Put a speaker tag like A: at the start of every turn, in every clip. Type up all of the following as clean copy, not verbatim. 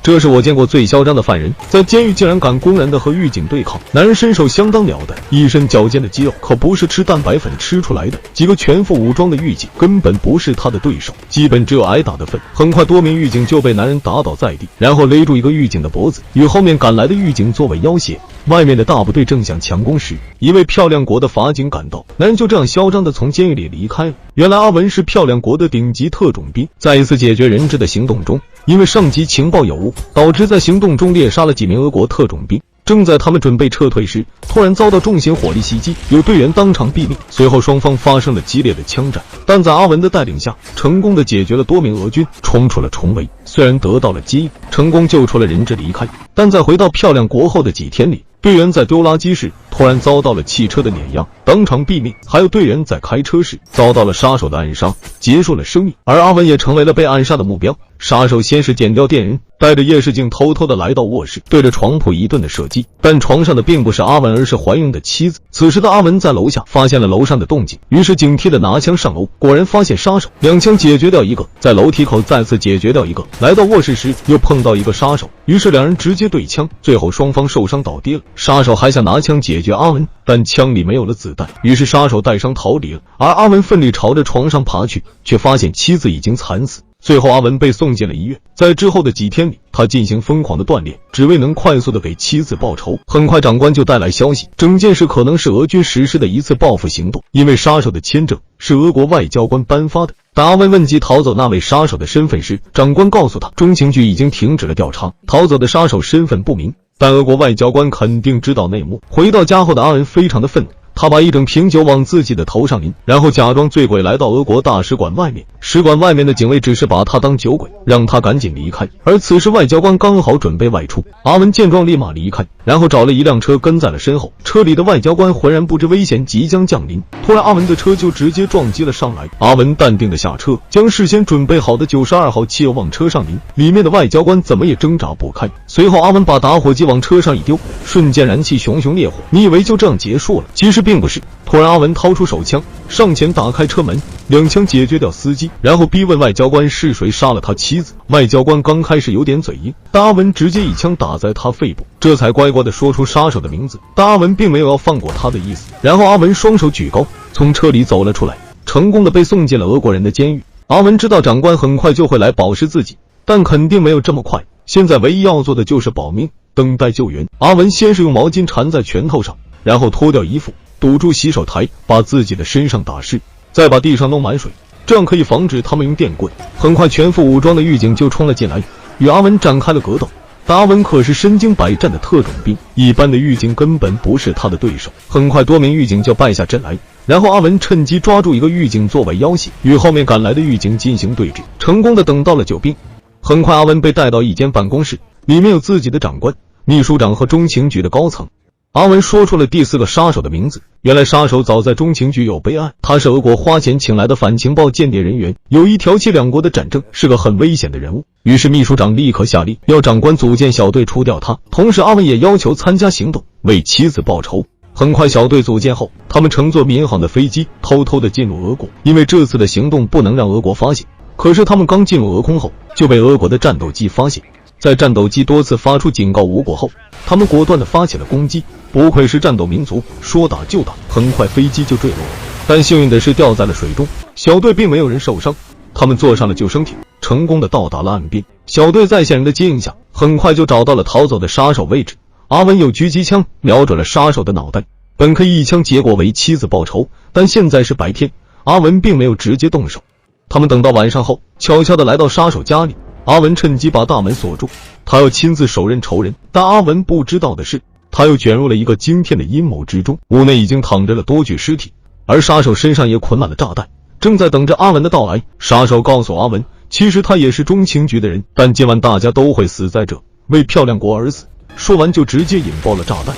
A: 这是我见过最嚣张的犯人，在监狱竟然敢公然的和狱警对抗。男人身手相当了得，一身矫健的肌肉可不是吃蛋白粉吃出来的。几个全副武装的狱警根本不是他的对手，基本只有挨打的份。很快多名狱警就被男人打倒在地，然后勒住一个狱警的脖子，与后面赶来的狱警作为要挟。外面的大部队正想强攻时，一位漂亮国的法警赶到，男人就这样嚣张地从监狱里离开了。原来阿文是漂亮国的顶级特种兵，在一次解决人质的行动中，因为上级情报有误，导致在行动中猎杀了几名俄国特种兵。正在他们准备撤退时，突然遭到重型火力袭击，有队员当场毙命。随后双方发生了激烈的枪战，但在阿文的带领下，成功的解决了多名俄军，冲出了重围。虽然得到了接应，成功救出了人质离开，但在回到漂亮国后的几天里，队员在丢垃圾时突然遭到了汽车的碾压，当场毙命。还有队员在开车时遭到了杀手的暗杀，结束了生命。而阿文也成为了被暗杀的目标。杀手先是剪掉电人，带着夜视镜偷偷的来到卧室，对着床铺一顿的射击。但床上的并不是阿文，而是怀孕的妻子。此时的阿文在楼下发现了楼上的动静，于是警惕的拿枪上楼，果然发现杀手，两枪解决掉一个，在楼梯口再次解决掉一个。来到卧室时又碰到一个杀手，于是两人直接对枪，最后双方受伤倒地了。杀手还想拿枪解决阿文，但枪里没有了子弹，于是杀手带伤逃离了。而阿文奋力朝着床上爬去，却发现妻子已经惨死。最后阿文被送进了医院，在之后的几天里，他进行疯狂的锻炼，只为能快速的给妻子报仇。很快长官就带来消息，整件事可能是俄军实施的一次报复行动，因为杀手的签证是俄国外交官颁发的。当阿文问及逃走那位杀手的身份时，长官告诉他，中情局已经停止了调查，逃走的杀手身份不明，但俄国外交官肯定知道内幕。回到家后的阿文非常的愤怒，他把一整瓶酒往自己的头上淋，然后假装醉鬼来到俄国大使馆外面。使馆外面的警卫只是把他当酒鬼，让他赶紧离开。而此时外交官刚好准备外出，阿文见状立马离开，然后找了一辆车跟在了身后。车里的外交官浑然不知危险即将降临，突然阿文的车就直接撞击了上来。阿文淡定的下车，将事先准备好的92号汽油往车上淋，里面的外交官怎么也挣扎不开。随后阿文把打火机往车上一丢，瞬间燃起熊熊烈火。你以为就这样结束了？其实并不是。突然阿文掏出手枪，上前打开车门，两枪解决掉司机，然后逼问外交官是谁杀了他妻子。外交官刚开始有点嘴硬，但阿文直接一枪打在他肺部，这才乖乖的说出杀手的名字。但阿文并没有要放过他的意思。然后阿文双手举高，从车里走了出来，成功的被送进了俄国人的监狱。阿文知道长官很快就会来保释自己，但肯定没有这么快，现在唯一要做的就是保命，等待救援。阿文先是用毛巾缠在拳头上，然后脱掉衣服堵住洗手台，把自己的身上打湿，再把地上弄满水，这样可以防止他们用电棍。很快全副武装的狱警就冲了进来，与阿文展开了格斗。但阿文可是身经百战的特种兵，一般的狱警根本不是他的对手。很快多名狱警就败下阵来，然后阿文趁机抓住一个狱警作为要挟，与后面赶来的狱警进行对峙，成功的等到了救兵。很快阿文被带到一间办公室，里面有自己的长官、秘书长和中情局的高层。阿文说出了第4个杀手的名字，原来杀手早在中情局有备案，他是俄国花钱请来的反情报间谍人员，有意挑起两国的战争，是个很危险的人物。于是秘书长立刻下令要长官组建小队除掉他，同时阿文也要求参加行动，为妻子报仇。很快小队组建后，他们乘坐民航的飞机偷偷的进入俄国，因为这次的行动不能让俄国发现。可是他们刚进入俄空后，就被俄国的战斗机发现。在战斗机多次发出警告无果后，他们果断地发起了攻击。不愧是战斗民族，说打就打。很快飞机就坠落了，但幸运的是掉在了水中，小队并没有人受伤。他们坐上了救生艇，成功地到达了岸边。小队在线人的接应下，很快就找到了逃走的杀手位置。阿文有狙击枪瞄准了杀手的脑袋，本可以一枪结果为妻子报仇，但现在是白天，阿文并没有直接动手。他们等到晚上后，悄悄地来到杀手家里。阿文趁机把大门锁住，他要亲自手刃仇人。但阿文不知道的是，他又卷入了一个惊天的阴谋之中。屋内已经躺着了多具尸体，而杀手身上也捆满了炸弹，正在等着阿文的到来。杀手告诉阿文，其实他也是中情局的人，但今晚大家都会死在这，为漂亮国而死。说完就直接引爆了炸弹。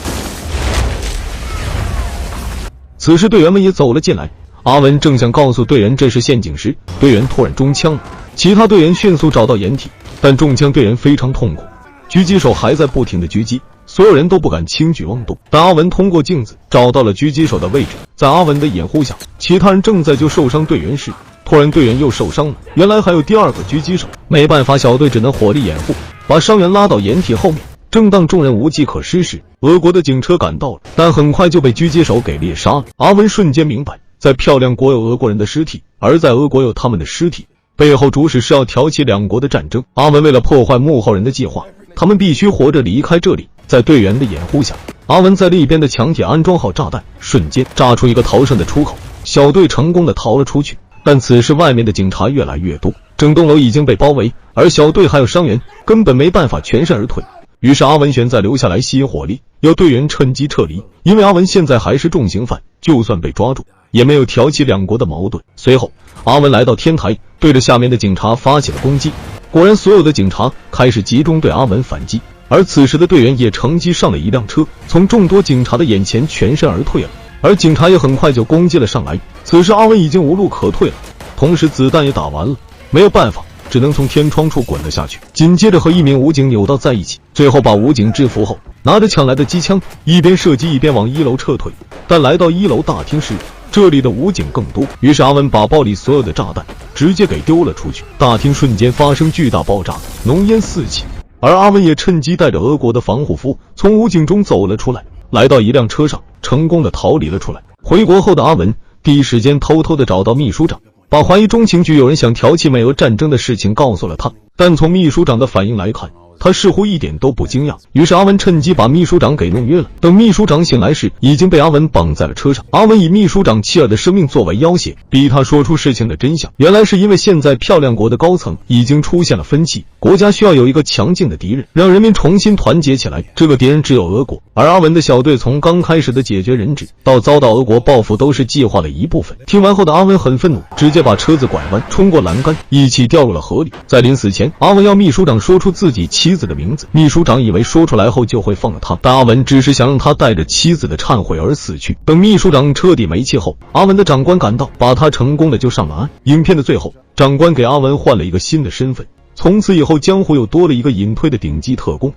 A: 此时队员们也走了进来，阿文正想告诉队员这是陷阱时，队员突然中枪了。其他队员迅速找到掩体，但中枪队员非常痛苦，狙击手还在不停的狙击，所有人都不敢轻举妄动。但阿文通过镜子找到了狙击手的位置，在阿文的掩护下，其他人正在救受伤队员时，突然队员又受伤了。原来还有第2个狙击手，没办法，小队只能火力掩护，把伤员拉到掩体后面。正当众人无计可施时，俄国的警车赶到了，但很快就被狙击手给猎杀了。阿文瞬间明白，在漂亮国有俄国人的尸体，而在俄国有他们的尸体，背后主使是要挑起两国的战争。阿文为了破坏幕后人的计划，他们必须活着离开这里。在队员的掩护下，阿文在另一边的墙体安装好炸弹，瞬间炸出一个逃生的出口，小队成功的逃了出去。但此时外面的警察越来越多，整栋楼已经被包围，而小队还有伤员，根本没办法全身而退。于是阿文选择留下来吸引火力，要队员趁机撤离。因为阿文现在还是重刑犯，就算被抓住，也没有挑起两国的矛盾。随后，阿文来到天台，对着下面的警察发起了攻击。果然，所有的警察开始集中对阿文反击。而此时的队员也乘机上了一辆车，从众多警察的眼前全身而退了。而警察也很快就攻击了上来。此时阿文已经无路可退了，同时子弹也打完了，没有办法，只能从天窗处滚了下去，紧接着和一名武警扭到在一起，最后把武警制服后，拿着抢来的机枪，一边射击一边往1楼撤退。但来到1楼大厅时，这里的武警更多，于是阿文把包里所有的炸弹直接给丢了出去，大厅瞬间发生巨大爆炸，浓烟四起。而阿文也趁机带着俄国的防护服从武警中走了出来，来到一辆车上，成功的逃离了出来。回国后的阿文第一时间偷偷的找到秘书长，把怀疑中情局有人想挑起美俄战争的事情告诉了他。但从秘书长的反应来看，他似乎一点都不惊讶。于是阿文趁机把秘书长给弄约了。等秘书长醒来时，已经被阿文绑在了车上。阿文以秘书长妻儿的生命作为要挟，逼他说出事情的真相。原来是因为现在漂亮国的高层已经出现了分歧，国家需要有一个强劲的敌人，让人民重新团结起来。这个敌人只有俄国。而阿文的小队从刚开始的解决人质，到遭到俄国报复，都是计划的一部分。听完后的阿文很愤怒，直接把车子拐弯，冲过栏杆，一起掉入了河里。在临死前，阿文要秘书长说出自己妻子的名字。秘书长以为说出来后就会放了他，但阿文只是想让他带着妻子的忏悔而死去。等秘书长彻底没气后，阿文的长官赶到，把他成功的救上了岸。影片的最后，长官给阿文换了一个新的身份，从此以后江湖又多了一个隐退的顶级特工。